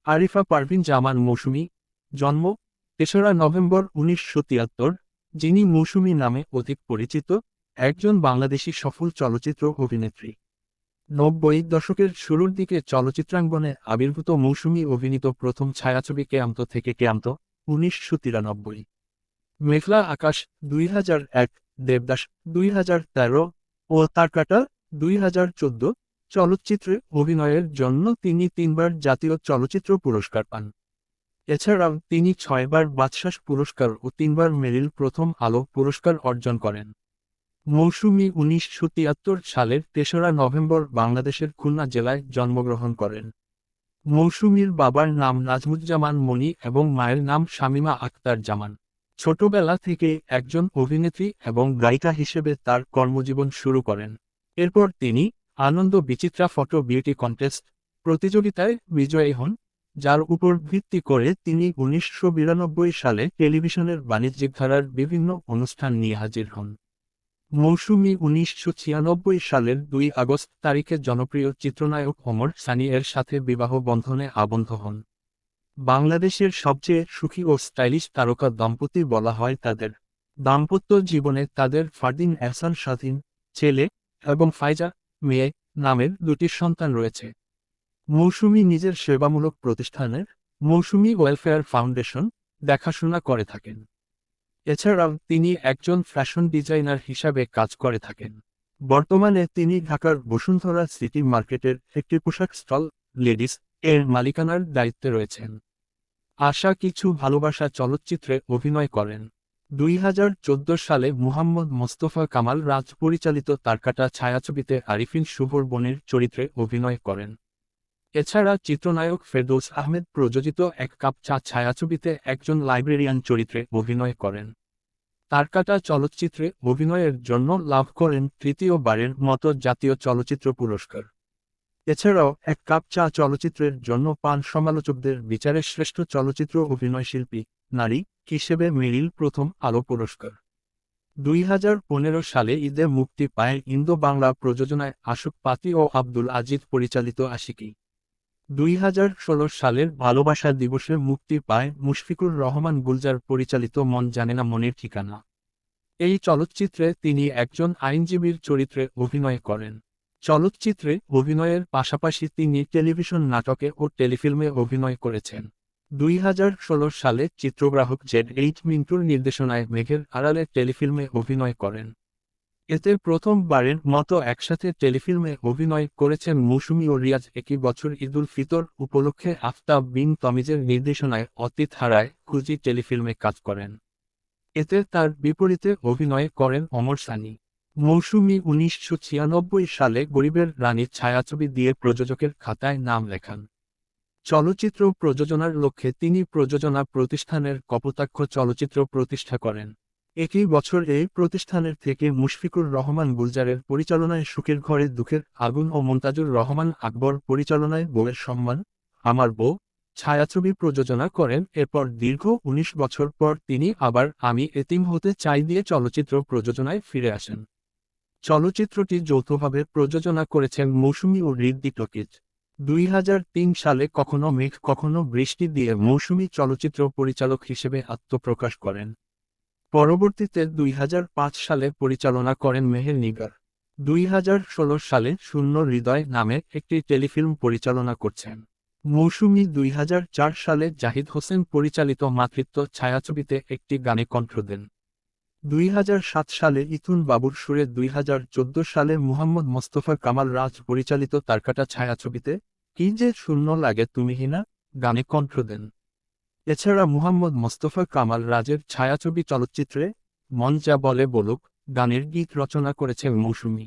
আরিফা পারভিন জামান মৌসুমী, জন্ম ৩রা নভেম্বর ১৯৭৩, যিনি মৌসুমী নামে অধিক পরিচিত, একজন বাংলাদেশী সফল চলচ্চিত্র অভিনেত্রী। ৯০ দশকের শুরুর দিকে চলচ্চিত্রাঙ্গনে আবির্ভূত মৌসুমী অভিনীত প্রথম ছায়াছবি কেয়ামত থেকে কেয়ামত ১৯৯৩, মেঘলা আকাশ ২০০১, দেবদাস ২০১৩ ও তারকাটা ২০১৪ চলচ্চিত্রে অভিনয়ের জন্য তিনি ৩বার জাতীয় চলচ্চিত্র পুরস্কার পান। এছাড়াও তিনি ৬বার বাচসাস পুরস্কার ও ৩বার মেরিল প্রথম আলো পুরস্কার অর্জন করেন। মৌসুমী ১৯৭৩ সালের ৩রা নভেম্বর বাংলাদেশের খুলনা জেলায় জন্মগ্রহণ করেন। মৌসুমীর বাবার নাম নাজমুজ্জামান মনি এবং মায়ের নাম শামীমা আক্তার জামান। ছোটবেলা থেকে একজন অভিনেত্রী এবং গায়িকা হিসেবে তার কর্মজীবন শুরু করেন। এরপর তিনি আনন্দ বিচিত্রা ফটো বিউটি কন্টেস্ট প্রতিযোগিতায় বিজয়ী হন, যার উপর ভিত্তি করে তিনি ১৯৯২ সালে টেলিভিশনের বাণিজ্যিক ধারার বিভিন্ন অনুষ্ঠান নিয়ে হাজির হন। মৌসুমী ১৯৯৬ সালের ২ আগস্ট তারিখে জনপ্রিয় চিত্রনায়ক ওমর সানি এর সাথে বিবাহ বন্ধনে আবদ্ধ হন। বাংলাদেশের সবচেয়ে সুখী ও স্টাইলিশ তারকা দম্পতি বলা হয় তাদের। দাম্পত্য জীবনে তাদের ফারদিন এহসান স্বাধীন, ছেলে, এবং ফাইজা, মেয়ে নামের ২টি সন্তান রয়েছে। মৌসুমী নিজের সেবামূলক প্রতিষ্ঠানের মৌসুমী ওয়েলফেয়ার ফাউন্ডেশন দেখাশোনা করে থাকেন। এছাড়াও তিনি একজন ফ্যাশন ডিজাইনার হিসাবে কাজ করে থাকেন। বর্তমানে তিনি ঢাকার বসুন্ধরা সিটি মার্কেটের একটি পোশাক স্টল, লেডিস, এর মালিকানার দায়িত্বে রয়েছেন। আশা কিছু ভালোবাসা চলচ্চিত্রে অভিনয় করেন। ২০১৪ সালে মুহাম্মদ মোস্তফা কামাল রাজ পরিচালিত তারকাটা ছায়াছবিতে আরিফিন শুভর বোনের চরিত্রে অভিনয় করেন। এছাড়া চিত্রনায়ক ফেরদৌস আহমেদ প্রযোজিত এক কাপ চা ছায়াছবিতে একজন লাইব্রেরিয়ান চরিত্রে অভিনয় করেন। তারকাটা চলচ্চিত্রে অভিনয়ের জন্য লাভ করেন তৃতীয়বারের মতো জাতীয় চলচ্চিত্র পুরস্কার। এছাড়াও এক কাপ চা চলচ্চিত্রের জন্য পান সমালোচকদের বিচারে শ্রেষ্ঠ চলচ্চিত্র অভিনয়শিল্পী নারী হিসেবে মেরিল প্রথম আলো পুরস্কার। ২০১৫ সালে ঈদে মুক্তি পায় ইন্দো বাংলা প্রযোজনায় আশুক পাতি ও আব্দুল আজিজ পরিচালিত আশিকি। ২০১৬ সালের ভালোবাসা দিবসে মুক্তি পায় মুশফিকুর রহমান গুলজার পরিচালিত মন জানে না মনের ঠিকানা। এই চলচ্চিত্রে তিনি একজন আইনজীবীর চরিত্রে অভিনয় করেন। চলচ্চিত্রে অভিনয়ের পাশাপাশি তিনি টেলিভিশন নাটকে ও টেলিফিল্মে অভিনয় করেছেন। ২০১৬ সালে চিত্রগ্রাহক Z8 মিন্টুর নির্দেশনায় মেঘের আড়ালে টেলিফিল্মে অভিনয় করেন। এতে প্রথমবারের মতো একসাথে টেলিফিল্মে অভিনয় করেছেন মৌসুমী ও রিয়াজ। একই বছর ঈদুল ফিতর উপলক্ষে আফতাব বিন তমিজের নির্দেশনায় অতীত হারায় খুঁজি টেলিফিল্মে কাজ করেন। এতে তার বিপরীতে অভিনয় করেন ওমর সানি। মৌসুমী ১৯৯৬ সালে গরিবের রানী ছায়াছবি দিয়ে প্রযোজকের খাতায় নাম লেখান। চলচ্চিত্র প্রযোজনার লক্ষ্যে তিনি প্রযোজনা প্রতিষ্ঠানের কপোতাক্ষ চলচ্চিত্র প্রতিষ্ঠা করেন। একই বছর এই প্রতিষ্ঠানের থেকে মুশফিকুর রহমান গুলজারের পরিচালনায় সুখের ঘরে দুঃখের আগুন ও মন্তাজুর রহমান আকবর পরিচালনায় বউয়ের সম্মান, আমার বউ ছায়াছবি প্রযোজনা করেন। এরপর দীর্ঘ ১৯ বছর পর তিনি আবার আমি এতিম হতে চাই দিয়ে চলচ্চিত্র প্রযোজনায় ফিরে আসেন। চলচ্চিত্রটি যৌথভাবে প্রযোজনা করেছেন মৌসুমী ও ঋদ্দিক টকিজ। ২০০৩ সালে কখনো মেঘ কখনো বৃষ্টি দিয়ে মৌসুমী চলচ্চিত্র পরিচালক হিসেবে আত্মপ্রকাশ করেন। পরবর্তীতে ২০০৫ সালে পরিচালনা করেন মেহের নিগার। ২০১৬ সালে শূন্য হৃদয় নামে একটি টেলিফিল্ম পরিচালনা করছেন। মৌসুমী ২০০৪ সালে জাহিদ হোসেন পরিচালিত মাতৃত্ব ছায়াছবিতে একটি গানে কণ্ঠ দেন। ২০০৭ সালে ইথুন বাবুর সুরে ২০১৪ সালে মুহাম্মদ মোস্তফা কামাল রাজ পরিচালিত তারকাটা ছায়াছবিতে কি যে শূন্য লাগে তুমিহীনা গানে কণ্ঠ দেন। এছাড়া মুহাম্মদ মোস্তফা কামাল রাজের ছায়াছবি চলচ্চিত্রে মন যা বলে বলুক গানের গীত রচনা করেছেন মৌসুমী।